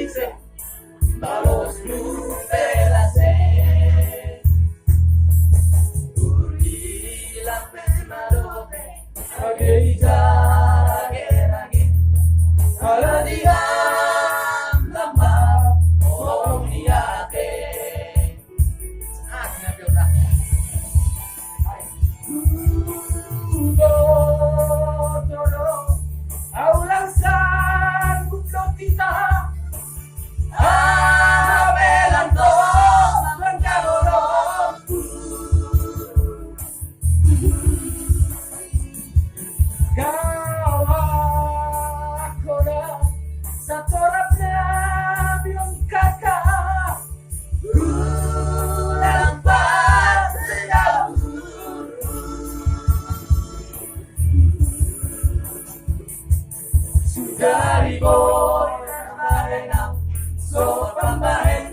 dice, malos club de la sed. Urilah pesmarote, agei-agei, aladiam lamba, omniate. Saatnya Fiona. Aulang sanggup lo kita abelanto langkahorong kawakora satorapnya biong kakak lampas sejauh sudah ribut arena so tambahin